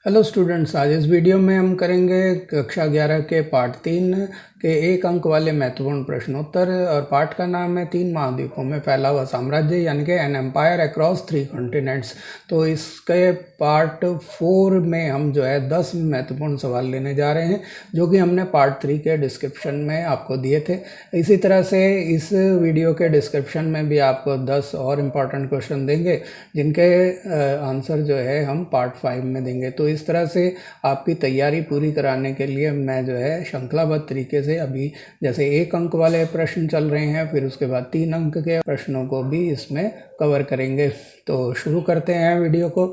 Hello students, आज इस video में हम करेंगे कक्षा 11 के पार्ट 3 के 1 अंक वाले महत्वपूर्ण प्रश्नोत्तर। और पाठ का नाम है 3 महाद्वीपों में फैला हुआ साम्राज्य, यानी कि एन एम्पायर अक्रॉस 3 कॉन्टिनेंट्स। तो इसके पार्ट 4 में हम जो है 10 महत्वपूर्ण सवाल लेने जा रहे हैं, जो कि हमने पार्ट 3 के डिस्क्रिप्शन में आपको दिए थे। इसी तरह से इस वीडियो के डिस्क्रिप्शन में भी आपको 10 और इम्पॉर्टेंट क्वेश्चन देंगे, जिनके आंसर जो है हम पार्ट 5 में देंगे। तो इस तरह से आपकी तैयारी पूरी कराने के लिए मैं जो है श्रृंखलाबद्ध तरीके से अभी जैसे 1 अंक वाले प्रश्न चल रहे हैं, फिर उसके बाद 3 अंक के प्रश्नों को भी इसमें कवर करेंगे। तो शुरू करते हैं वीडियो को।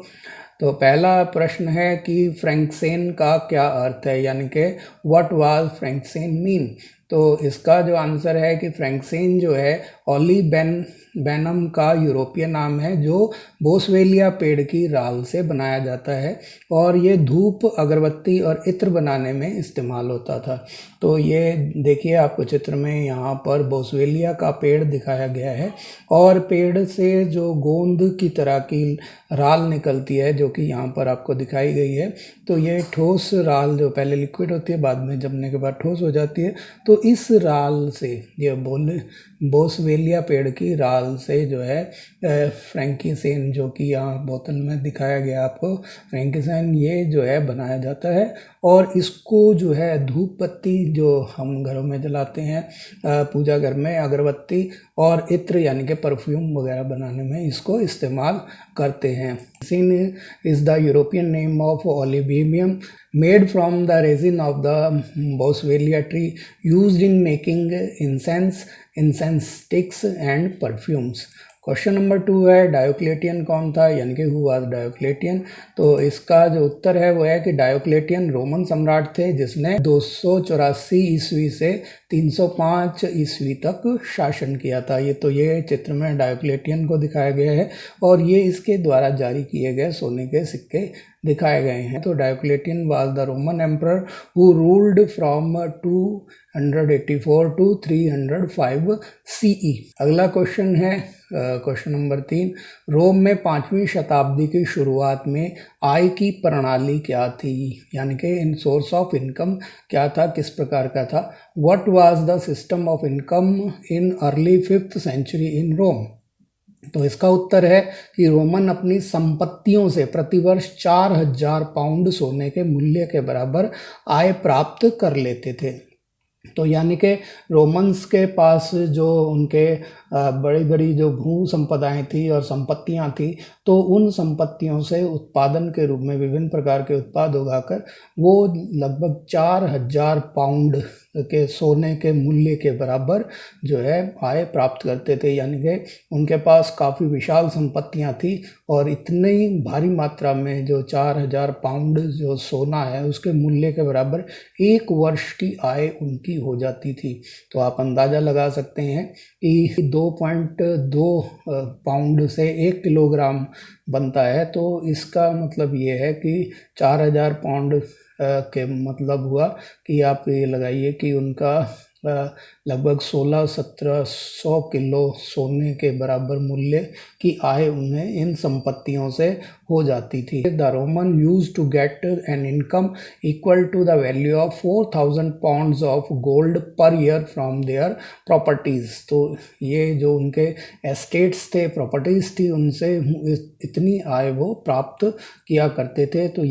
तो पहला प्रश्न है कि फ्रैंकसेन का क्या अर्थ है, यानी कि व्हाट वाज फ्रैंकसेन मीन। तो इसका जो आंसर है कि फ्रैंकसेन जो है ओलिबेनम का यूरोपीय नाम है, जो बोसवेलिया पेड़ की राल से बनाया जाता है और ये धूप, अगरबत्ती और इत्र बनाने में इस्तेमाल होता था। तो ये देखिए, आपको चित्र में यहाँ पर बोसवेलिया का पेड़ दिखाया गया है और पेड़ से जो गोंद की तरह की राल निकलती है, जो कि यहाँ पर आपको दिखाई गई है। तो ये ठोस राल जो पहले लिक्विड होती है, बाद में जमने के बाद ठोस हो जाती है। तो इस राल से, ये बोसवेलिया पेड़ की राल से जो है फ्रैंकीसेन, जो कि यहाँ बोतल में दिखाया गया आपको, फ्रैंकीसेन ये जो है बनाया जाता है। और इसको जो है धूप बत्ती जो हम घरों में जलाते हैं पूजा घर में, अगरबत्ती और इत्र यानी कि परफ्यूम वगैरह बनाने में इसको इस्तेमाल करते हैं। Sin is the European name of olivium made from the resin of the Boswellia tree, used in making incense sticks and perfumes। Question number 2 है डायोक्लेटियन कौन था, यानी कि हु वाज डायोक्लेटियन। तो इसका जो उत्तर है वो है कि डायोक्लेटियन रोमन सम्राट थे, जिसने 284 ईस्वी से 305 ईस्वी तक शासन किया था। ये चित्र में डायोक्लेटियन को दिखाया गया है और ये इसके द्वारा जारी किए गए सोने के सिक्के दिखाए गए हैं। तो Diocletian was the Roman emperor who ruled from 284 to 305 CE. अगला क्वेश्चन है क्वेश्चन नंबर 3, रोम में 5वीं शताब्दी की शुरुआत में आय की प्रणाली क्या थी, यानी कि इन सोर्स ऑफ इनकम क्या था, किस प्रकार का था। What was the system of income in early 5th century in Rome. तो इसका उत्तर है कि रोमन अपनी संपत्तियों से प्रतिवर्ष 4000 पाउंड सोने के मूल्य के बराबर आय प्राप्त कर लेते थे। तो यानी कि रोमन्स के पास जो उनके बड़ी बड़ी जो भू संपदाएं थी और संपत्तियां थी, तो उन संपत्तियों से उत्पादन के रूप में विभिन्न प्रकार के उत्पाद उगाकर वो लगभग 4000 पाउंड के सोने के मूल्य के बराबर जो है आय प्राप्त करते थे। यानी कि उनके पास काफ़ी विशाल संपत्तियां थी और इतनी भारी मात्रा में जो 4000 पाउंड जो सोना है उसके मूल्य के बराबर 1 वर्ष की आय उनकी हो जाती थी। तो आप अंदाज़ा लगा सकते हैं कि 2.2 पाउंड से 1 किलोग्राम बनता है। तो इसका मतलब ये है कि 4000 पाउंड के मतलब हुआ कि आप ये लगाइए कि उनका लगभग 1600-1700 किलो सोने के बराबर मूल्य की आय उन्हें इन संपत्तियों से हो जाती थी। The Roman used to get an income equal to the value of 4000 pounds of gold per year from their properties. तो ये जो उनके एस्टेट्स थे, प्रॉपर्टीज़ थी, उनसे इतनी आय वो प्राप्त किया करते थे। तो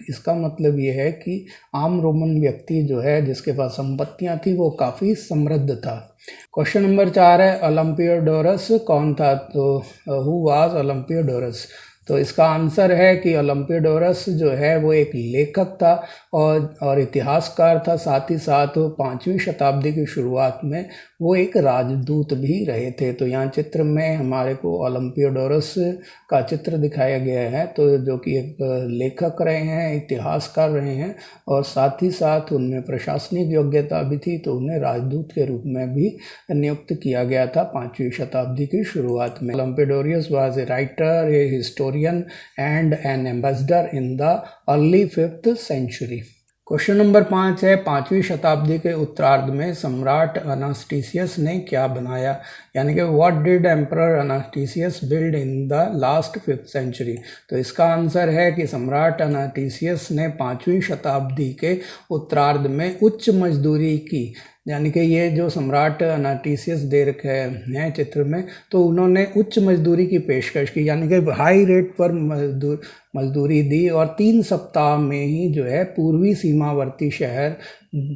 इसका मतलब ये है कि आम रोमन व्यक्ति जो है, जिसके पास संपत्तियां थी, वो काफ़ी समृद्ध था। क्वेश्चन नंबर 4 है ओलंपियोडोरस कौन था। तो हु वाज ओलंपियोडोरस। तो इसका आंसर है कि ओलंपियोडोरस जो है वो एक लेखक था और इतिहासकार था। साथ ही साथ 5वीं शताब्दी की शुरुआत में वो एक राजदूत भी रहे थे। तो यहाँ चित्र में हमारे को ओलंपियोडोरस का चित्र दिखाया गया है, तो जो कि एक लेखक रहे हैं, इतिहासकार रहे हैं और साथ ही साथ उनमें प्रशासनिक योग्यता भी थी। तो उन्हें राजदूत के रूप में भी नियुक्त किया गया था 5वीं शताब्दी की शुरुआत में। Olympiodorus was a writer, a historian and an ambassador in the early 5th century। Question number 5 है 5वीं शताब्दी के उत्तरार्ध में सम्राट अनास्टेसियस ने क्या बनाया, यानी कि what did emperor Anastasius build in the last 5th century. तो इसका आंसर है कि सम्राट अनास्टेसियस ने 5वीं शताब्दी के उत्तरार्ध में उच्च मजदूरी की, यानी कि ये जो सम्राट अनास्टेसियस दे रखे हैं चित्र में, तो उन्होंने उच्च मजदूरी की पेशकश की, यानी कि हाई रेट पर मजदूरी दी और 3 सप्ताह में ही जो है पूर्वी सीमावर्ती शहर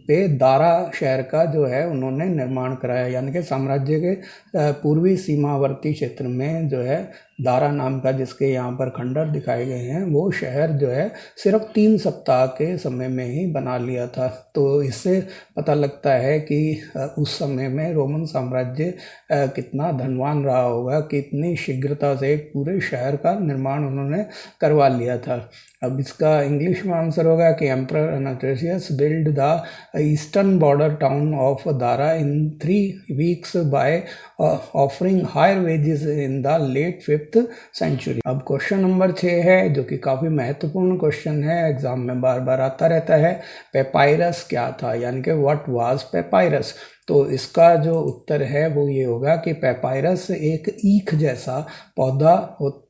पे दारा शहर का जो है उन्होंने निर्माण कराया, यानी कि साम्राज्य के पूर्वी सीमावर्ती क्षेत्र में जो है दारा नाम का, जिसके यहाँ पर खंडर दिखाए गए हैं, वो शहर जो है सिर्फ 3 सप्ताह के समय में ही बना लिया था। तो इससे पता लगता है कि उस समय में रोमन साम्राज्य कितना धनवान रहा होगा कि इतनी शीघ्रता से एक पूरे शहर का निर्माण उन्होंने करवा लिया था। अब इसका इंग्लिश में आंसर होगा कि emperor Anastasius build the eastern border town of Dara in 3 weeks by offering higher wages in the late 5th century. अब क्वेश्चन नंबर 6 है, जो कि काफ़ी महत्वपूर्ण क्वेश्चन है, एग्जाम में बार बार आता रहता है। पेपायरस क्या था, यानी कि व्हाट वाज पेपायरस। तो इसका जो उत्तर है वो ये होगा कि पेपायरस एक ईख जैसा पौधा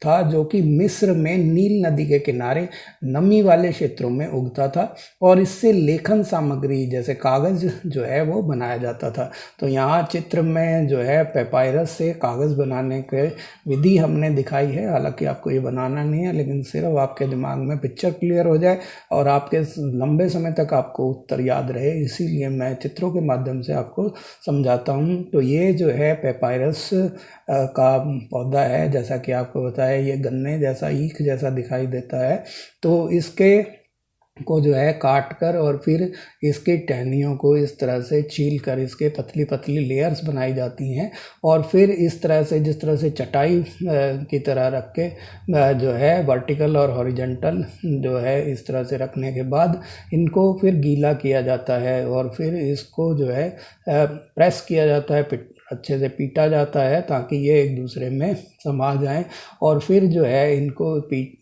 था जो कि मिस्र में नील नदी के किनारे नमी वाले क्षेत्रों में उगता था और इससे लेखन सामग्री जैसे कागज़ जो है वो बनाया जाता था। तो यहाँ चित्र में जो है पेपायरस से कागज़ बनाने के विधि हमने दिखाई है, हालांकि आपको ये बनाना नहीं है, लेकिन सिर्फ आपके दिमाग में पिक्चर क्लियर हो जाए और आपके लंबे समय तक आपको उत्तर याद रहे, इसीलिए मैं चित्रों के माध्यम से आपको समझाता हूँ। तो ये जो है पेपायरस का पौधा है, जैसा कि आपको बताया, ये गन्ने जैसा ईख जैसा दिखाई देता है। तो इसके को जो है काट कर और फिर इसकी टहनियों को इस तरह से छील कर इसके पतली पतली लेयर्स बनाई जाती हैं और फिर इस तरह से, जिस तरह से चटाई की तरह रख के जो है वर्टिकल और हॉरिजॉन्टल जो है इस तरह से रखने के बाद इनको फिर गीला किया जाता है और फिर इसको जो है प्रेस किया जाता है, अच्छे से पीटा जाता है ताकि ये एक दूसरे में समा जाएं और फिर जो है इनको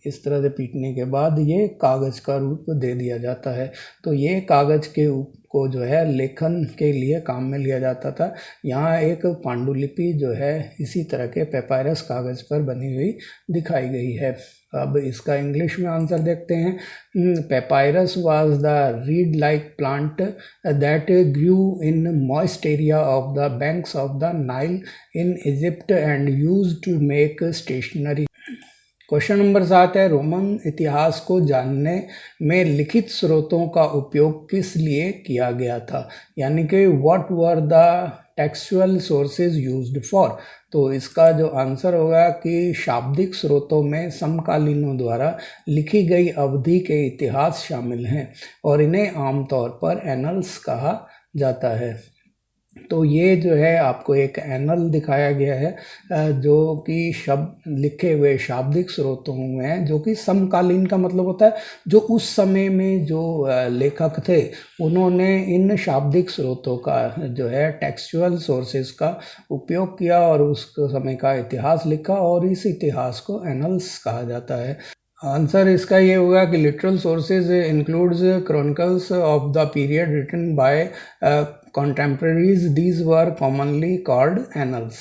इस तरह से पीटने के बाद ये कागज़ का रूप दे दिया जाता है। तो ये कागज़ के को जो है लेखन के लिए काम में लिया जाता था। यहाँ एक पांडुलिपि जो है इसी तरह के पेपायरस कागज़ पर बनी हुई दिखाई गई है। अब इसका इंग्लिश में आंसर देखते हैं। Papyrus was the reed like plant that grew in moist area of the banks of the Nile in Egypt and used to make stationery. Question number 7 है, रोमन इतिहास को जानने में लिखित स्रोतों का उपयोग किस लिए किया गया था, यानी कि what were the textual sources used for. तो इसका जो आंसर होगा कि शाब्दिक स्रोतों में समकालीनों द्वारा लिखी गई अवधि के इतिहास शामिल हैं और इन्हें आमतौर पर एनल्स कहा जाता है। तो ये जो है आपको एक एनल दिखाया गया है जो कि शब्द लिखे हुए शाब्दिक स्रोतों में है, जो कि समकालीन का मतलब होता है जो उस समय में जो लेखक थे उन्होंने इन शाब्दिक स्रोतों का जो है टेक्सचुअल सोर्सेज का उपयोग किया और उस समय का इतिहास लिखा और इस इतिहास को एनल्स कहा जाता है। आंसर इसका ये होगा कि literal sources includes chronicles of the period written by contemporaries. These were commonly called annals.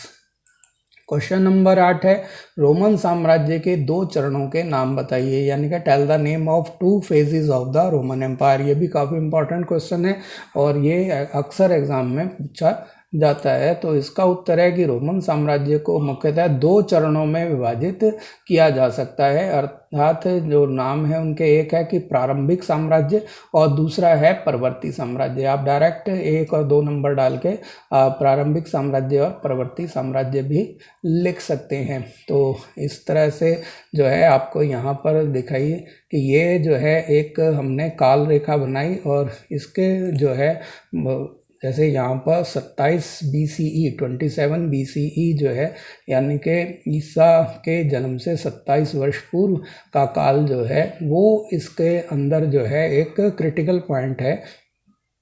Question number 8 है, रोमन साम्राज्य के 2 चरणों के नाम बताइए, यानी कि tell the name of 2 phases of the Roman empire. ये भी काफ़ी इंपॉर्टेंट क्वेश्चन है और ये अक्सर एग्जाम में पूछा जाता है। तो इसका उत्तर है कि रोमन साम्राज्य को मुख्यतः 2 चरणों में विभाजित किया जा सकता है, अर्थात जो नाम है उनके एक है कि प्रारंभिक साम्राज्य और दूसरा है परवर्ती साम्राज्य। आप डायरेक्ट 1 और 2 नंबर डाल के प्रारंभिक साम्राज्य और परवर्ती साम्राज्य भी लिख सकते हैं। तो इस तरह से जो है आपको यहाँ पर दिखाइए कि ये जो है एक हमने काल रेखा बनाई और इसके जो है जैसे यहाँ पर 27 BCE 27 BCE जो है, यानी कि ईसा के जन्म से 27 वर्ष पूर्व का काल जो है वो इसके अंदर जो है एक क्रिटिकल पॉइंट है,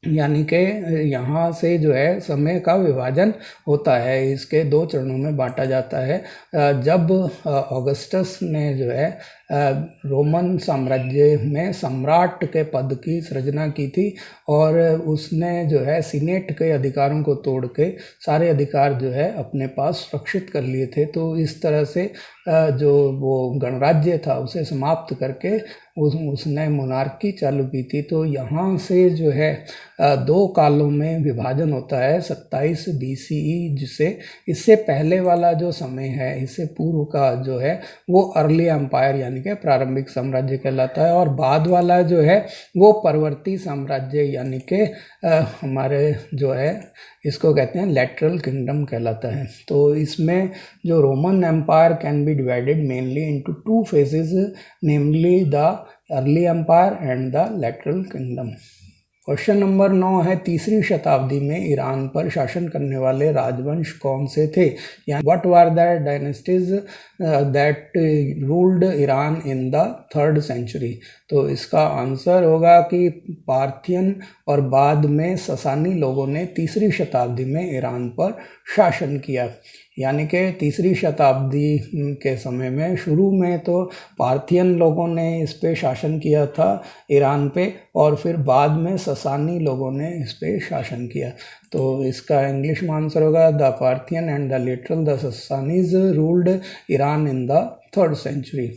यानी कि यहाँ से जो है समय का विभाजन होता है, इसके 2 चरणों में बांटा जाता है। जब ऑगस्टस ने जो है रोमन साम्राज्य में सम्राट के पद की सृजना की थी और उसने जो है सीनेट के अधिकारों को तोड़ के सारे अधिकार जो है अपने पास सुरक्षित कर लिए थे। तो इस तरह से जो वो गणराज्य था उसे समाप्त करके उसने मोनार्की चालू की थी। तो यहाँ से जो है दो कालों में विभाजन होता है 27 BCE, जिसे इससे पहले वाला जो समय है, इससे पूर्व का जो है वो अर्ली एम्पायर यानी कि प्रारंभिक साम्राज्य कहलाता है, और बाद वाला जो है वो परवर्ती साम्राज्य यानी कि हमारे जो है इसको कहते हैं लेटरल किंगडम कहलाता है। तो इसमें जो Roman empire can be divided mainly into two phases, namely the early empire and the lateral kingdom. Question number 9 है, तीसरी शताब्दी में ईरान पर शासन करने वाले राजवंश कौन से थे, या what were the dynasties that ruled Iran in the 3rd century. तो इसका आंसर होगा कि पार्थियन और बाद में ससानी लोगों ने तीसरी शताब्दी में ईरान पर शासन किया। यानी कि तीसरी शताब्दी के समय में शुरू में तो पार्थियन लोगों ने इस पे शासन किया था ईरान पे, और फिर बाद में ससानी लोगों ने इस पे शासन किया। तो इसका इंग्लिश में आंसर होगा the Parthian and the literal the Sasanians ruled Iran in the 3rd century.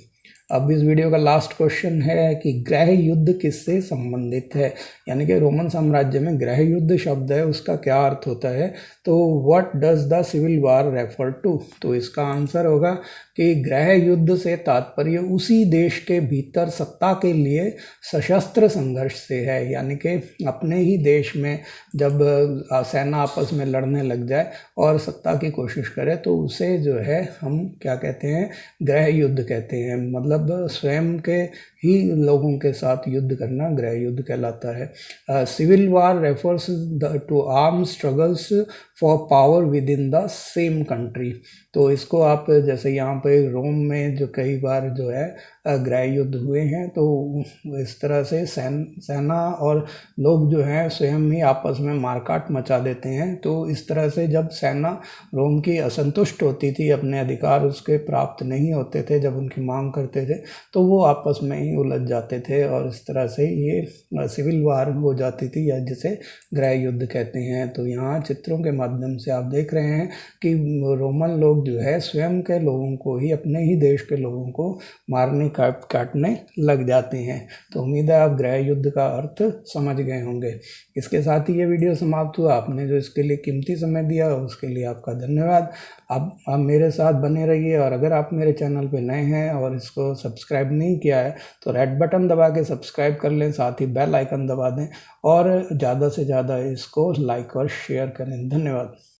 अब इस वीडियो का लास्ट क्वेश्चन है कि गृह युद्ध किससे संबंधित है, यानी कि रोमन साम्राज्य में गृह युद्ध शब्द है उसका क्या अर्थ होता है। तो what does the civil war refer to. तो इसका आंसर होगा कि गृह युद्ध से तात्पर्य उसी देश के भीतर सत्ता के लिए सशस्त्र संघर्ष से है, यानी कि अपने ही देश में जब सेना आपस में लड़ने लग जाए और सत्ता की कोशिश करे तो उसे जो है हम क्या कहते हैं, गृह युद्ध कहते हैं। मतलब स्वयं के ही लोगों के साथ युद्ध करना गृह युद्ध कहलाता है। Civil war refers to arm struggles for power within the same country. तो इसको आप जैसे यहाँ पे रोम में जो कई बार जो है गृह युद्ध हुए हैं, तो इस तरह से सेना और लोग जो हैं स्वयं ही आपस में मारकाट मचा देते हैं। तो इस तरह से जब सेना रोम की असंतुष्ट होती थी, अपने अधिकार उसके प्राप्त नहीं होते थे, जब उनकी मांग करते थे तो वो आपस में ही उलझ जाते थे और इस तरह से ये सिविल वार हो जाती थी, या जिसे गृह युद्ध कहते हैं। तो यहाँ चित्रों के माध्यम से आप देख रहे हैं कि रोमन लोग जो है स्वयं के लोगों को ही, अपने ही देश के लोगों को मारने काटने लग जाते हैं। तो उम्मीद है आप गृह युद्ध का अर्थ समझ गए होंगे। इसके साथ ही ये वीडियो समाप्त हुआ। आपने जो इसके लिए कीमती समय दिया उसके लिए आपका धन्यवाद। आप मेरे साथ बने रहिए, और अगर आप मेरे चैनल पे नए हैं और इसको सब्सक्राइब नहीं किया है तो रेड बटन दबा के सब्सक्राइब कर लें, साथ ही बेल आइकन दबा दें और ज़्यादा से ज़्यादा इसको लाइक और शेयर करें। धन्यवाद।